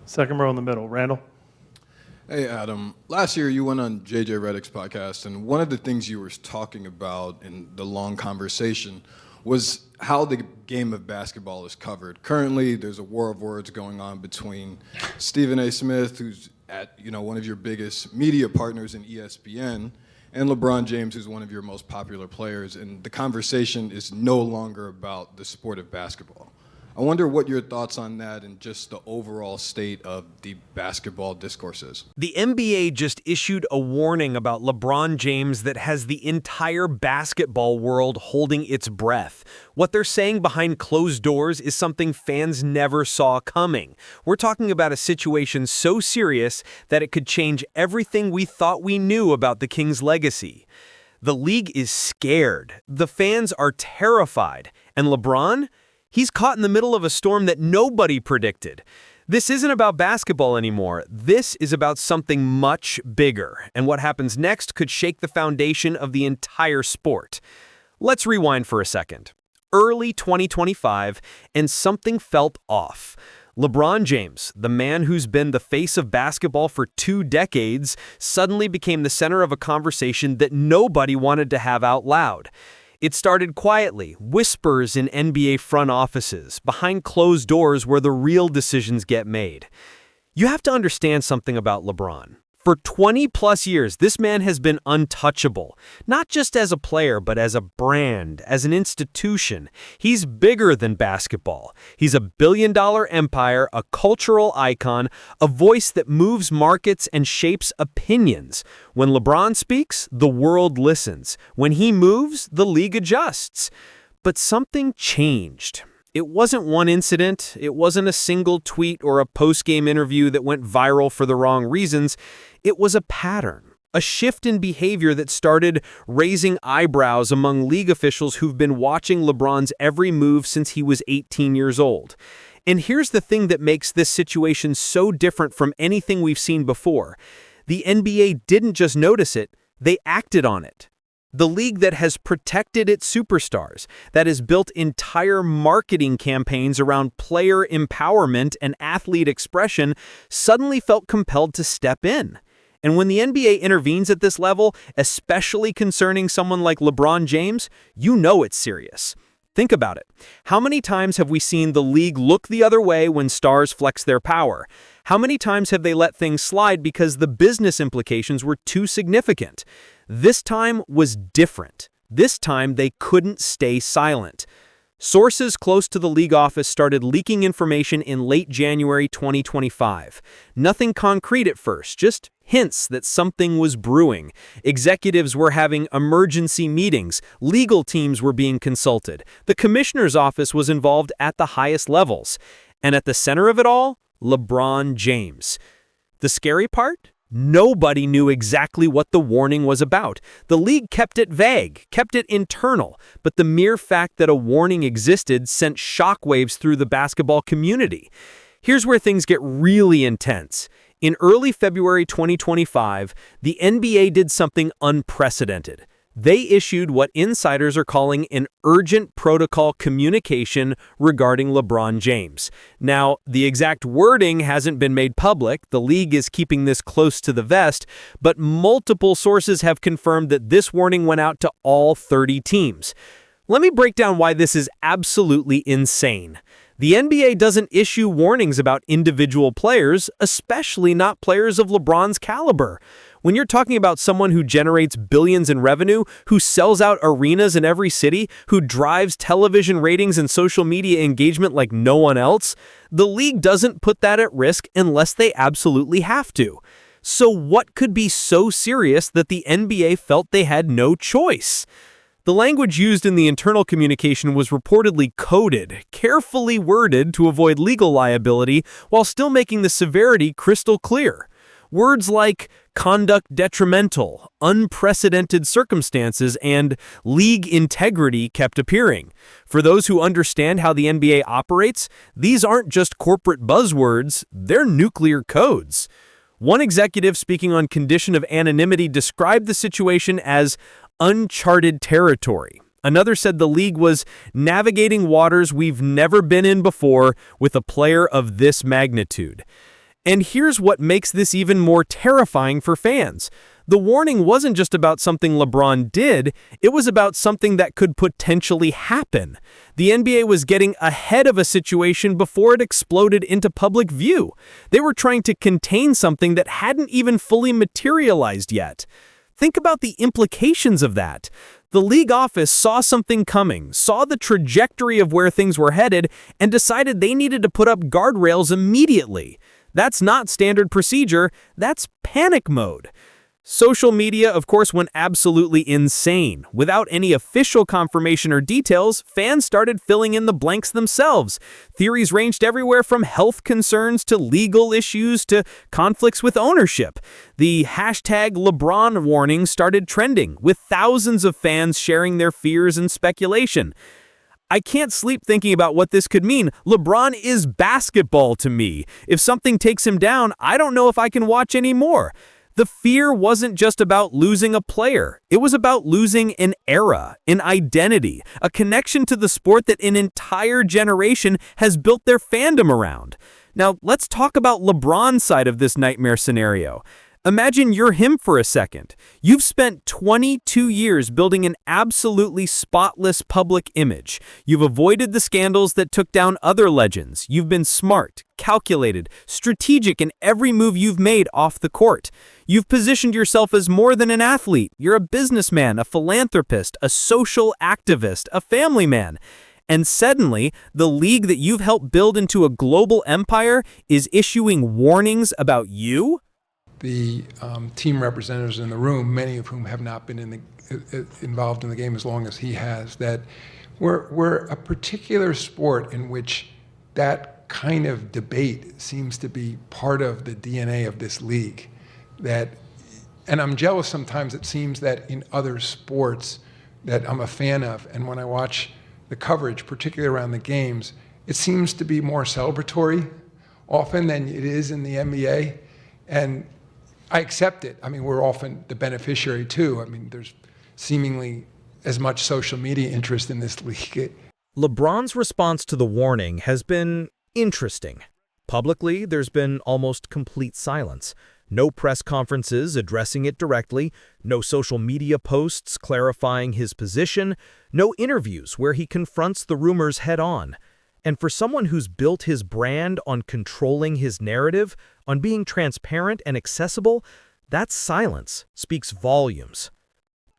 Second row in the middle. Randall? Hey, Adam. Last year, you went on JJ Redick's podcast, and one of the things you were talking about in the long conversation was how the game of basketball is covered. Currently, there's a war of words going on between Stephen A. Smith, who's at one of your biggest media partners in ESPN, and LeBron James, who's one of your most popular players. And the conversation is no longer about the sport of basketball. I wonder what your thoughts on that and just the overall state of the basketball discourse is. The NBA just issued a warning about LeBron James that has the entire basketball world holding its breath. What they're saying behind closed doors is something fans never saw coming. We're talking about a situation so serious that it could change everything we thought we knew about the King's legacy. The league is scared. The fans are terrified. And LeBron? He's caught in the middle of a storm that nobody predicted. This isn't about basketball anymore. This is about something much bigger, and what happens next could shake the foundation of the entire sport. Let's rewind for a second. Early 2025, and something felt off. LeBron James, the man who's been the face of basketball for 2 decades, suddenly became the center of a conversation that nobody wanted to have out loud. It started quietly, whispers in NBA front offices, behind closed doors where the real decisions get made. You have to understand something about LeBron. For 20-plus years, this man has been untouchable, not just as a player, but as a brand, as an institution. He's bigger than basketball. He's a billion-dollar empire, a cultural icon, a voice that moves markets and shapes opinions. When LeBron speaks, the world listens. When he moves, the league adjusts. But something changed. It wasn't one incident, it wasn't a single tweet or a post-game interview that went viral for the wrong reasons. It was a pattern, a shift in behavior that started raising eyebrows among league officials who've been watching LeBron's every move since he was 18 years old. And here's the thing that makes this situation so different from anything we've seen before. The NBA didn't just notice it, they acted on it. The league that has protected its superstars, that has built entire marketing campaigns around player empowerment and athlete expression, suddenly felt compelled to step in. And when the NBA intervenes at this level, especially concerning someone like LeBron James, you know it's serious. Think about it. How many times have we seen the league look the other way when stars flex their power? How many times have they let things slide because the business implications were too significant? This time was different. This time they couldn't stay silent. Sources close to the league office started leaking information in late January 2025. Nothing concrete at first, just hints that something was brewing. Executives were having emergency meetings. Legal teams were being consulted. The commissioner's office was involved at the highest levels. And at the center of it all, LeBron James. The scary part? Nobody knew exactly what the warning was about. The league kept it vague, kept it internal, but the mere fact that a warning existed sent shockwaves through the basketball community. Here's where things get really intense. In early February 2025, the NBA did something unprecedented. They issued what insiders are calling an urgent protocol communication regarding LeBron James. Now, the exact wording hasn't been made public. The league is keeping this close to the vest, but multiple sources have confirmed that this warning went out to all 30 teams. Let me break down why this is absolutely insane. The NBA doesn't issue warnings about individual players, especially not players of LeBron's caliber. When you're talking about someone who generates billions in revenue, who sells out arenas in every city, who drives television ratings and social media engagement like no one else, the league doesn't put that at risk unless they absolutely have to. So what could be so serious that the NBA felt they had no choice? The language used in the internal communication was reportedly coded, carefully worded to avoid legal liability while still making the severity crystal clear. Words like conduct detrimental, unprecedented circumstances, and league integrity kept appearing. For those who understand how the NBA operates, these aren't just corporate buzzwords, they're nuclear codes. One executive speaking on condition of anonymity described the situation as uncharted territory. Another said the league was navigating waters we've never been in before with a player of this magnitude. And here's what makes this even more terrifying for fans. The warning wasn't just about something LeBron did, it was about something that could potentially happen. The NBA was getting ahead of a situation before it exploded into public view. They were trying to contain something that hadn't even fully materialized yet. Think about the implications of that. The league office saw something coming, saw the trajectory of where things were headed, and decided they needed to put up guardrails immediately. That's not standard procedure, that's panic mode. Social media, of course, went absolutely insane. Without any official confirmation or details, fans started filling in the blanks themselves. Theories ranged everywhere from health concerns to legal issues to conflicts with ownership. The hashtag LeBron warning started trending, with thousands of fans sharing their fears and speculation. I can't sleep thinking about what this could mean. LeBron is basketball to me. If something takes him down, I don't know if I can watch anymore. The fear wasn't just about losing a player. It was about losing an era, an identity, a connection to the sport that an entire generation has built their fandom around. Now, let's talk about LeBron's side of this nightmare scenario. Imagine you're him for a second. You've spent 22 years building an absolutely spotless public image. You've avoided the scandals that took down other legends. You've been smart, calculated, strategic in every move you've made off the court. You've positioned yourself as more than an athlete. You're a businessman, a philanthropist, a social activist, a family man. And suddenly, the league that you've helped build into a global empire is issuing warnings about you? The team representatives in the room, many of whom have not been involved in the game as long as he has, that we're a particular sport in which that kind of debate seems to be part of the DNA of this league. And I'm jealous sometimes, it seems that in other sports that I'm a fan of, and when I watch the coverage, particularly around the games, it seems to be more celebratory often than it is in the NBA. And I accept it. I mean, we're often the beneficiary too. I mean, there's seemingly as much social media interest in this league. LeBron's response to the warning has been interesting. Publicly, there's been almost complete silence. No press conferences addressing it directly, no social media posts clarifying his position, no interviews where he confronts the rumors head-on. And for someone who's built his brand on controlling his narrative, on being transparent and accessible, that silence speaks volumes.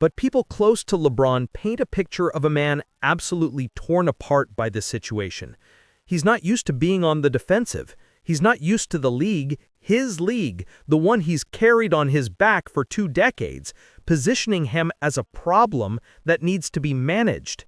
But people close to LeBron paint a picture of a man absolutely torn apart by this situation. He's not used to being on the defensive. He's not used to the league, his league, the one he's carried on his back for 2 decades, positioning him as a problem that needs to be managed.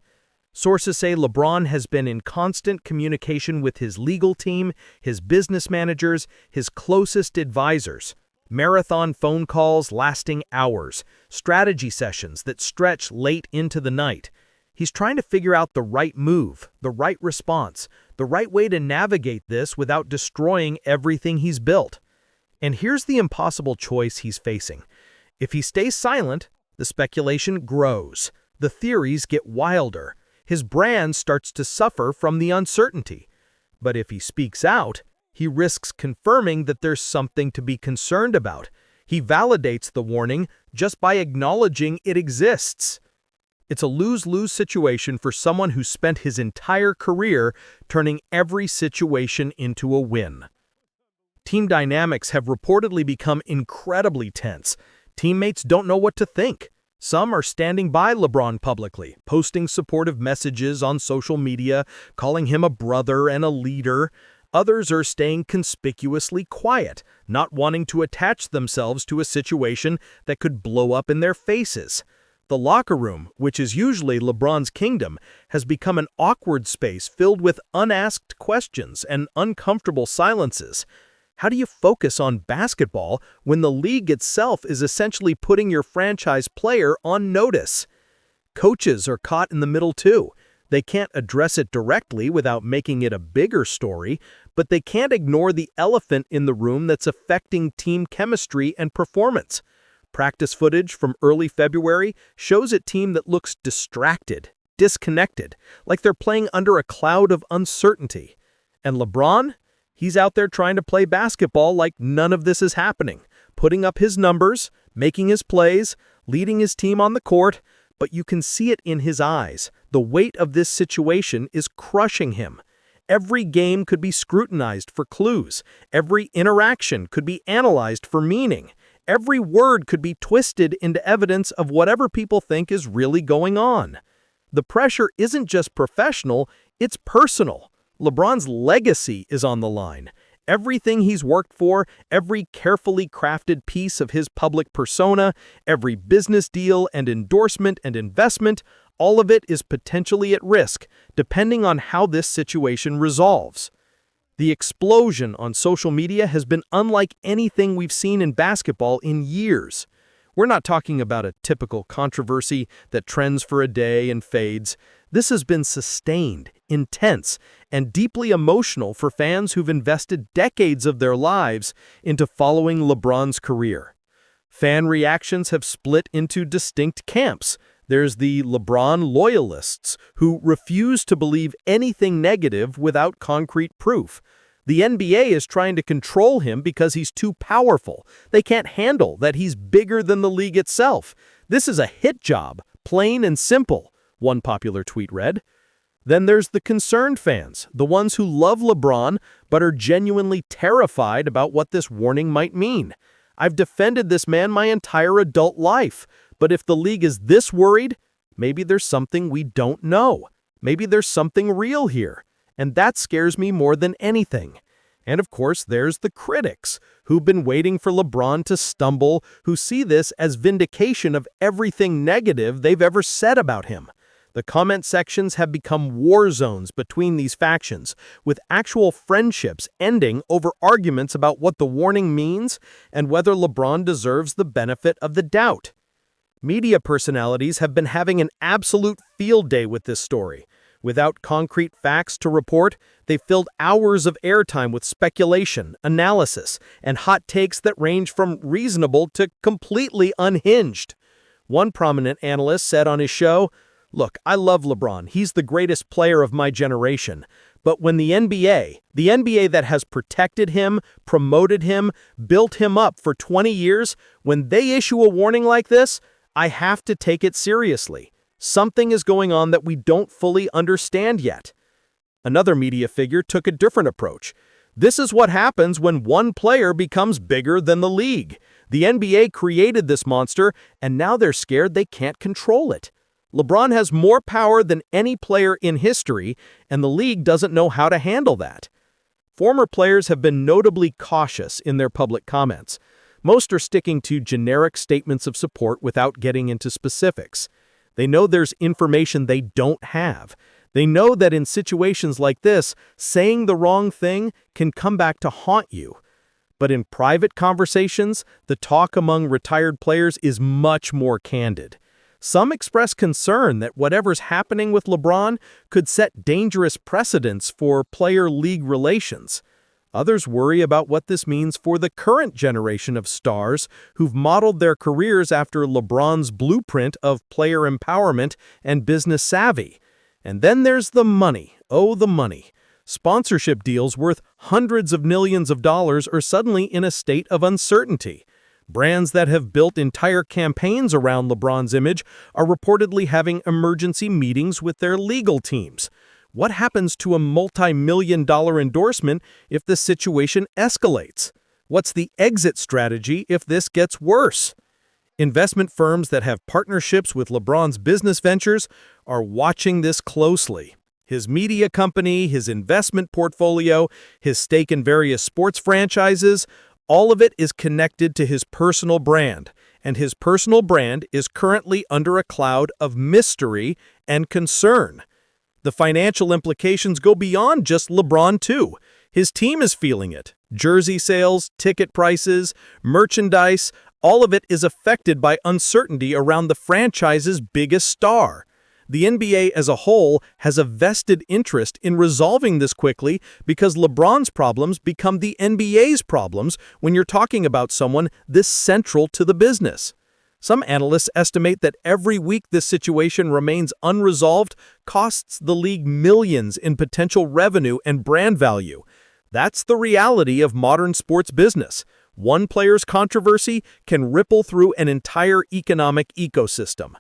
Sources say LeBron has been in constant communication with his legal team, his business managers, his closest advisors. Marathon phone calls lasting hours, strategy sessions that stretch late into the night. He's trying to figure out the right move, the right response, the right way to navigate this without destroying everything he's built. And here's the impossible choice he's facing. If he stays silent, the speculation grows. The theories get wilder. His brand starts to suffer from the uncertainty. But if he speaks out, he risks confirming that there's something to be concerned about. He validates the warning just by acknowledging it exists. It's a lose-lose situation for someone who spent his entire career turning every situation into a win. Team dynamics have reportedly become incredibly tense. Teammates don't know what to think. Some are standing by LeBron publicly, posting supportive messages on social media, calling him a brother and a leader. Others are staying conspicuously quiet, not wanting to attach themselves to a situation that could blow up in their faces. The locker room, which is usually LeBron's kingdom, has become an awkward space filled with unasked questions and uncomfortable silences. How do you focus on basketball when the league itself is essentially putting your franchise player on notice? Coaches are caught in the middle too. They can't address it directly without making it a bigger story, but they can't ignore the elephant in the room that's affecting team chemistry and performance. Practice footage from early February shows a team that looks distracted, disconnected, like they're playing under a cloud of uncertainty. And LeBron? He's out there trying to play basketball like none of this is happening, putting up his numbers, making his plays, leading his team on the court, but you can see it in his eyes. The weight of this situation is crushing him. Every game could be scrutinized for clues. Every interaction could be analyzed for meaning. Every word could be twisted into evidence of whatever people think is really going on. The pressure isn't just professional, it's personal. LeBron's legacy is on the line. Everything he's worked for, every carefully crafted piece of his public persona, every business deal and endorsement and investment, all of it is potentially at risk, depending on how this situation resolves. The explosion on social media has been unlike anything we've seen in basketball in years. We're not talking about a typical controversy that trends for a day and fades. This has been sustained, intense, and deeply emotional for fans who've invested decades of their lives into following LeBron's career. Fan reactions have split into distinct camps. There's the LeBron loyalists who refuse to believe anything negative without concrete proof. The NBA is trying to control him because he's too powerful. They can't handle that he's bigger than the league itself. This is a hit job, plain and simple, one popular tweet read. Then there's the concerned fans, the ones who love LeBron but are genuinely terrified about what this warning might mean. I've defended this man my entire adult life, but if the league is this worried, maybe there's something we don't know. Maybe there's something real here, and that scares me more than anything. And of course, there's the critics, who've been waiting for LeBron to stumble, who see this as vindication of everything negative they've ever said about him. The comment sections have become war zones between these factions, with actual friendships ending over arguments about what the warning means and whether LeBron deserves the benefit of the doubt. Media personalities have been having an absolute field day with this story. Without concrete facts to report, they filled hours of airtime with speculation, analysis, and hot takes that range from reasonable to completely unhinged. One prominent analyst said on his show, "Look, I love LeBron. He's the greatest player of my generation. But when the NBA that has protected him, promoted him, built him up for 20 years, when they issue a warning like this, I have to take it seriously. Something is going on that we don't fully understand yet." Another media figure took a different approach. "This is what happens when one player becomes bigger than the league. The NBA created this monster, and now they're scared they can't control it. LeBron has more power than any player in history, and the league doesn't know how to handle that." Former players have been notably cautious in their public comments. Most are sticking to generic statements of support without getting into specifics. They know there's information they don't have. They know that in situations like this, saying the wrong thing can come back to haunt you. But in private conversations, the talk among retired players is much more candid. Some express concern that whatever's happening with LeBron could set dangerous precedents for player-league relations. Others worry about what this means for the current generation of stars who've modeled their careers after LeBron's blueprint of player empowerment and business savvy. And then there's the money. Oh, the money. Sponsorship deals worth hundreds of millions of dollars are suddenly in a state of uncertainty. Brands that have built entire campaigns around LeBron's image are reportedly having emergency meetings with their legal teams. What happens to a multi-million-dollar endorsement if the situation escalates? What's the exit strategy if this gets worse? Investment firms that have partnerships with LeBron's business ventures are watching this closely. His media company, his investment portfolio, his stake in various sports franchises, all of it is connected to his personal brand, and his personal brand is currently under a cloud of mystery and concern. The financial implications go beyond just LeBron, too. His team is feeling it. Jersey sales, ticket prices, merchandise, all of it is affected by uncertainty around the franchise's biggest star. The NBA as a whole has a vested interest in resolving this quickly because LeBron's problems become the NBA's problems when you're talking about someone this central to the business. Some analysts estimate that every week this situation remains unresolved costs the league millions in potential revenue and brand value. That's the reality of modern sports business. One player's controversy can ripple through an entire economic ecosystem.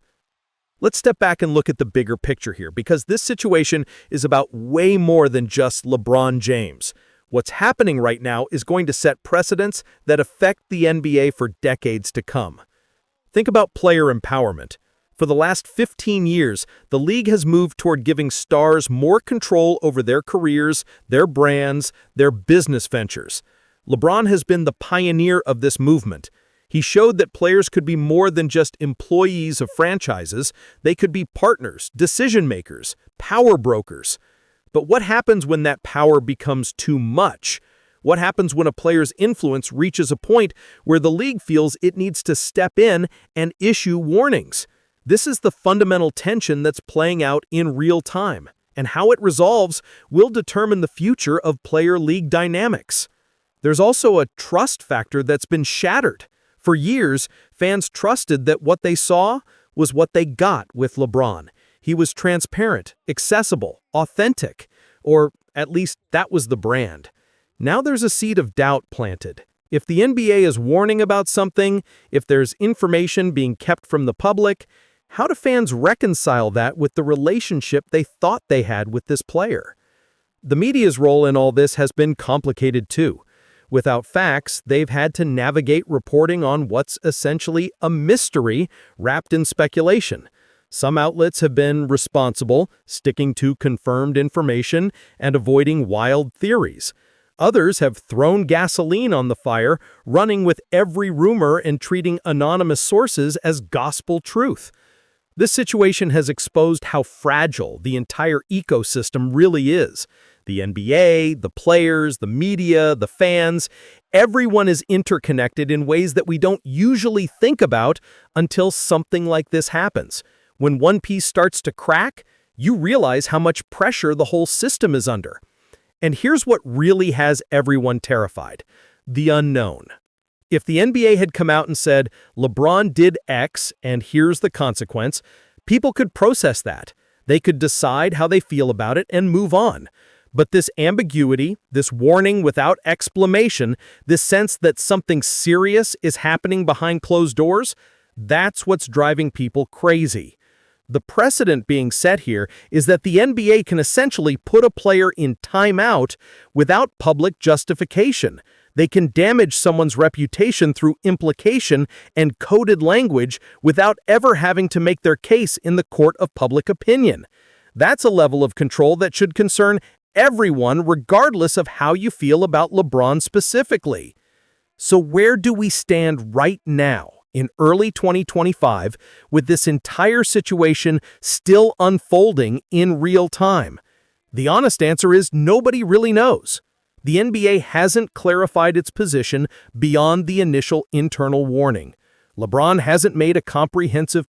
Let's step back and look at the bigger picture here, because this situation is about way more than just LeBron James. What's happening right now is going to set precedents that affect the NBA for decades to come. Think about player empowerment. For the last 15 years, the league has moved toward giving stars more control over their careers, their brands, their business ventures. LeBron has been the pioneer of this movement. He showed that players could be more than just employees of franchises. They could be partners, decision-makers, power brokers. But what happens when that power becomes too much? What happens when a player's influence reaches a point where the league feels it needs to step in and issue warnings? This is the fundamental tension that's playing out in real time, and how it resolves will determine the future of player-league dynamics. There's also a trust factor that's been shattered. For years, fans trusted that what they saw was what they got with LeBron. He was transparent, accessible, authentic, or at least that was the brand. Now there's a seed of doubt planted. If the NBA is warning about something, if there's information being kept from the public, how do fans reconcile that with the relationship they thought they had with this player? The media's role in all this has been complicated too. Without facts, they've had to navigate reporting on what's essentially a mystery wrapped in speculation. Some outlets have been responsible, sticking to confirmed information and avoiding wild theories. Others have thrown gasoline on the fire, running with every rumor and treating anonymous sources as gospel truth. This situation has exposed how fragile the entire ecosystem really is. The NBA, the players, the media, the fans, everyone is interconnected in ways that we don't usually think about until something like this happens. When one piece starts to crack, you realize how much pressure the whole system is under. And here's what really has everyone terrified: the unknown. If the NBA had come out and said, LeBron did X and here's the consequence, people could process that. They could decide how they feel about it and move on. But this ambiguity, this warning without explanation, this sense that something serious is happening behind closed doors, that's what's driving people crazy. The precedent being set here is that the NBA can essentially put a player in timeout without public justification. They can damage someone's reputation through implication and coded language without ever having to make their case in the court of public opinion. That's a level of control that should concern everyone, regardless of how you feel about LeBron specifically. So where do we stand right now, in early 2025, with this entire situation still unfolding in real time? The honest answer is nobody really knows. The NBA hasn't clarified its position beyond the initial internal warning. LeBron hasn't made a comprehensive